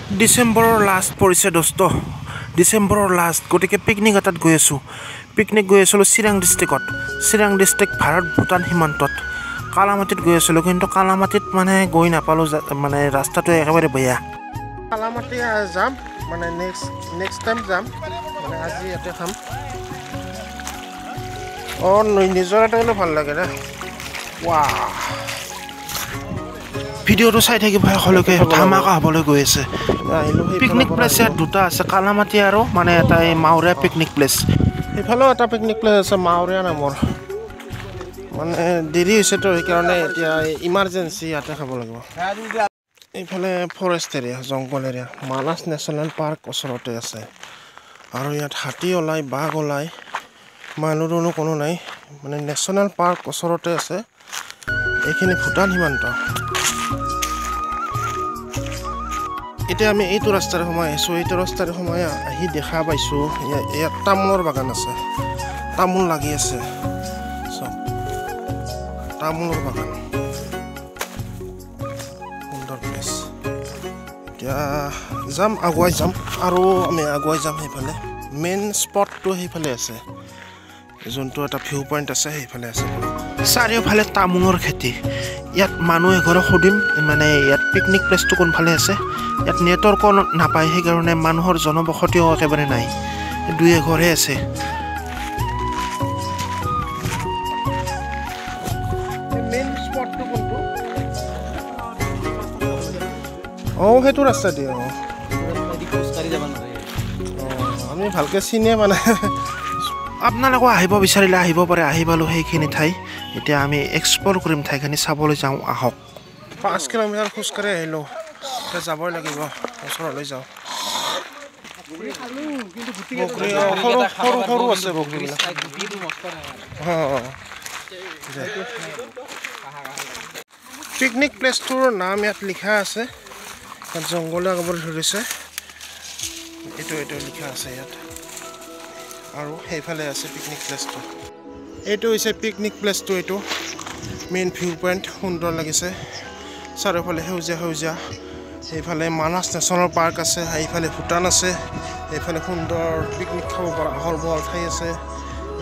ডিসেম্বৰৰ last পৰিছে দোস্ত ডিসেম্বৰৰ last গতিকে পিকনিক এটাত গৈ আছোঁ পিকনিক গৈ আছিলোঁ চিৰাং ডিষ্ট্ৰিক্ট ভাৰত ভূটান সীমান্তত কালামাটিত গৈ আছিলোঁ কিন্তু কালামাটিত মানে গৈ নাপালোঁ মানে ৰাস্তাটো একেবাৰে বেয়া কালামাটি যাম মানে নেক্সট টাইম যাম মানে আজি ইয়াতে খাম নিজৰ এটা গ'লে ভাল লাগে না ৱাহ ভিডিঅ'টো চাই থাকিব সকলোকে ধামাকা হ'বলৈ গৈ আছে পিকনিক প্লেচ ইয়াত দুটা আছে কালামাটি আৰু মানে এটা মাউৰীয়া পিকনিক প্লেচ সেইফালেও এটা পিকনিক প্লেচ আছে মাউৰীয়া নামৰ মানে দেৰি হৈছেতো সেইকাৰণে এতিয়া ইমাৰ্জেঞ্চি ইয়াতে খাব লাগিব এইফালে ফৰেষ্ট এৰিয়া জংঘল এৰিয়া মানাস নেশ্যনেল পাৰ্ক ওচৰতে আছে আৰু ইয়াত হাতী ওলায় বাঘ ওলায় মানুহৰো কোনো নাই মানে নেশ্যনেল পাৰ্ক ওচৰতে আছে এইখিনি ভূটান সীমান্ত এতিয়া আমি এইটো ৰাস্তাৰে সোমাই আহিছোঁ এইটো ৰাস্তাৰে সোমাই আহি দেখা পাইছোঁ ইয়াত তামোলৰ বাগান আছে তামোল লাগি আছে চব তামোলৰ বাগান সুন্দৰ প্লেচ এতিয়া যাম আগুৱাই যাম আৰু আমি আগুৱাই যাম সেইফালে মেইন স্পটটো সেইফালে আছে যোনটো এটা ভিউ পইণ্ট আছে সেইফালে আছে চাৰিওফালে তামোলৰ খেতি ইয়াত মানুহ এঘৰক সুধিম মানে ইয়াত পিকনিক প্লেচটো কোনফালে আছে ইয়াত নেটৱৰ্ক নাপায় সেইকাৰণে মানুহৰ জনবসতিও একেবাৰে নাই দুই এঘৰহে আছে মেইন স্পটটো কোনটো সেইটো ৰাস্তা দিয়ে আমি ভালকৈ চিনিয়ে মানে আপোনালোকে আহিব বিচাৰিলে আহিব পাৰে আহি পালোঁ সেইখিনি ঠাই এতিয়া আমি এক্সপ্ল'ৰ কৰিম ঠাইখিনি চাবলৈ যাওঁ আহক 5 কিলোমিটাৰ খোজকাঢ়ি আহিলোঁ এতিয়া যাবই লাগিব ওচৰলৈ যাওঁ সৰু আছে বগৰীবিলাক পিকনিক প্লেচটোৰ নাম ইয়াত লিখা আছে ইয়াত জংঘলে আগলৈ ধৰিছে এইটো লিখা আছে ইয়াত আৰু সেইফালে আছে পিকনিক প্লেচটো এইটো হৈছে পিকনিক প্লেচটো এইটো মেইন ভিউ পইণ্ট সুন্দৰ লাগিছে চাৰিওফালে সেউজীয়া সেইফালে মানাস নেশ্যনেল পাৰ্ক আছে এইফালে ভূটান আছে এইফালে সুন্দৰ পিকনিক খাব পৰা আহল বহল ঠাই আছে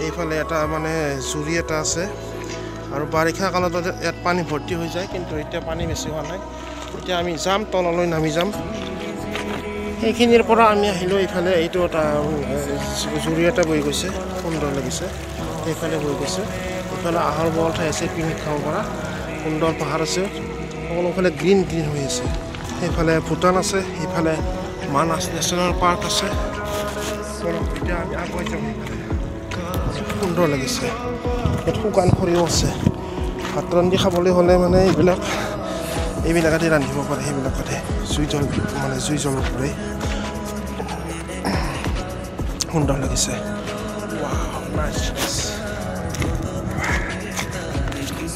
এইফালে এটা মানে জুৰি এটা আছে আৰু বাৰিষা কালত ইয়াত পানী ভৰ্তি হৈ যায় কিন্তু এতিয়া পানী বেছি হোৱা নাই এতিয়া আমি যাম তললৈ নামি যাম সেইখিনিৰ পৰা আমি আহিলোঁ এইফালে এইটো এটা জুৰি এটা বৈ গৈছে সুন্দৰ লাগিছে সেইফালে বৈ গৈছে এইফালে আহল বহল ঠাই আছে পিকনিক খাব পৰা সুন্দৰ পাহাৰ আছে সকলোফালে গ্ৰীণ হৈ আছে সেইফালে ভূটান আছে সেইফালে মানাস নেশ্যনেল পাৰ্ক আছে এতিয়া আমি আগুৱাই যাম সুন্দৰ লাগিছে ইয়াত শুকান সৰিয়হ আছে ভাত ৰান্ধি খাবলৈ হ'লে মানে এইবিলাকতে ৰান্ধিব পাৰে সেইবিলাকতে জুই জ্বলাব পাৰে সুন্দৰ লাগিছে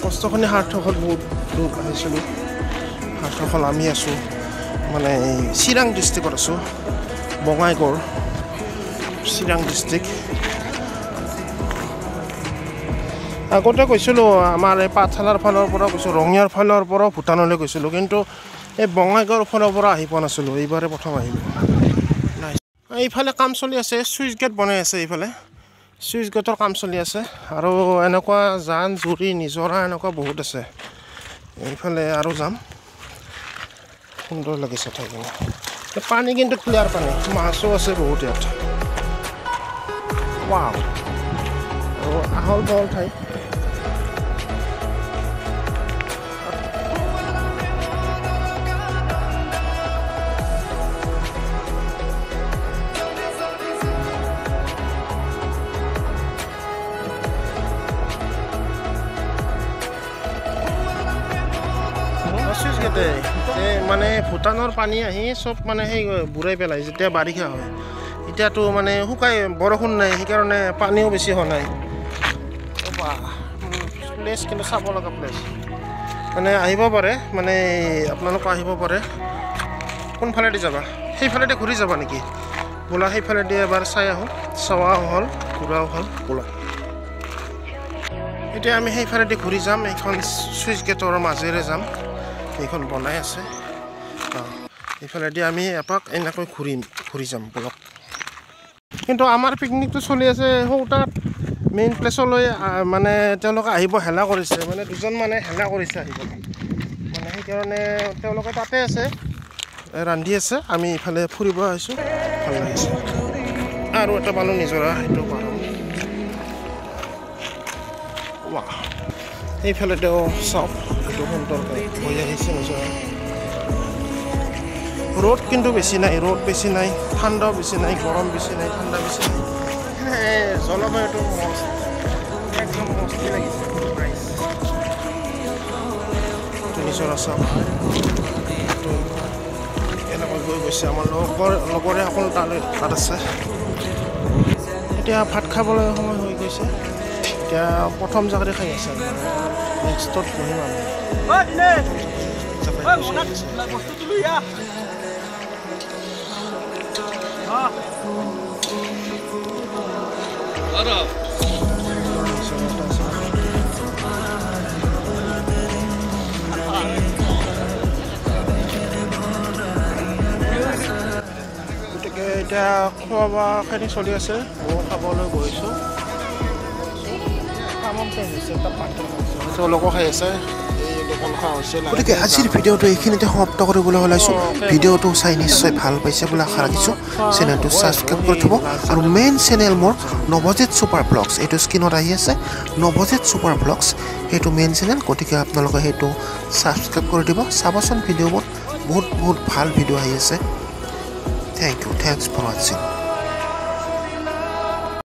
কষ্টখিনি সাৰ্থক হ'ল বহুত দূৰ আহিছিলোঁ সাৰ্থক হ'ল আমি আছোঁ মানে চিৰাং ডিষ্ট্ৰিক্টত আছোঁ বঙাইগাঁও চিৰাং ডিষ্ট্ৰিক্ট আগতে গৈছিলোঁ আমাৰ এই পাঠশালাৰ ফালৰ পৰা গৈছোঁ ৰঙিয়াৰ ফালৰ পৰা ভূটানলৈ গৈছিলোঁ কিন্তু এই বঙাইগাঁৱৰ ফালৰ পৰা আহি পোৱা নাছিলোঁ এইবাৰে প্ৰথম আহিলোঁ এইফালে কাম চলি আছে চুইচ গেট বনাই আছে এইফালে চুইচ গেটৰ কাম চলি আছে আৰু এনেকুৱা জান জুৰি নিজৰা এনেকুৱা বহুত আছে এইফালে আৰু যাম সুন্দৰ লাগিছে ঠাইখিনি পানী কিন্তু ক্লিয়াৰ পানী মাছো আছে বহুত ইয়াত ৱাও আৰু আহল বহল ঠাই মানে ভূটানৰ পানী আহি চব মানে সেই বুৰাই পেলাই যেতিয়া বাৰিষা হয় এতিয়াতো মানে শুকাই বৰষুণ নাই সেইকাৰণে পানীও বেছি হোৱা নাই প্লেচ কিন্তু চাব লগা প্লেচ মানে আহিব পাৰে মানে আপোনালোকে আহিব পাৰে কোনফালেদি যাবা সেইফালেদি ঘূৰি যাবা নেকি বোলা সেইফালেদি এবাৰ চাই আহোঁ চোৱাও হ'ল ঘূৰাও হ'ল বোলা এতিয়া আমি সেইফালেদি ঘূৰি যাম এইখন চুইচ গেটৰ মাজেৰে যাম এইখন বনাই আছে এইফালেদি আমি এপাক এনেকৈ ঘূৰি যাম ব্লক কিন্তু আমাৰ পিকনিকটো চলি আছে সৌতাত মেইন প্লেচলৈ মানে তেওঁলোকে আহিব হেলা কৰিছে মানে দুজন মানে হেলা কৰিছে আহিব মানে সেইকাৰণে তেওঁলোকে তাতে আছে ৰান্ধি আছে আমি ইফালে ফুৰিব আহিছোঁ ভাল লাগিছে আৰু এটা পালোঁ নিজৰা সেইটো পাৰোঁ ৱাহ এইফালে তেওঁ চাওক এইটো সুন্দৰকৈ হৈ আহিছে নিজৰা ৰ'দ কিন্তু বেছি নাই ৰ'দ বেছি নাই ঠাণ্ডাও বেছি নাই গৰম বেছি নাই ঠাণ্ডা বেছি নাই জলবায়ুটো একদম মস্তি লাগিছে নিজৰা চাওক এনেকৈ গৈ গৈছে আমাৰ লগৰে সকলো তাত আছে এতিয়া ভাত খাবলৈ সময় হৈ গৈছে এতিয়া প্ৰথম জেগাতে খাই আছে নেক্সটত বহিম গতিকে এতিয়া খোৱা বোৱাখিনি চলি আছে ময়ো খাবলৈ গৈছোঁ তেওঁলোকো খাই আছে গতিকে আজিৰ ভিডিঅ'টো এইখিনিতে সমাপ্ত কৰিবলৈ ওলাইছোঁ ভিডিঅ'টো চাই নিশ্চয় ভাল পাইছে বুলি আশা ৰাখিছোঁ চেনেলটো ছাবস্ক্ৰাইব কৰি থ'ব আৰু মেইন চেনেল মোৰ নৱজিত ছুপাৰ ব্লগছ এইটো স্ক্ৰীণত আহি আছে নৱজিত ছুপাৰ ব্লগছ সেইটো মেইন চেনেল গতিকে আপোনালোকে সেইটো ছাবস্ক্ৰাইব কৰি দিব চাবচোন ভিডিঅ'বোৰ বহুত ভাল ভিডিঅ' আহি আছে থেংকছ ফৰ ৱাচিং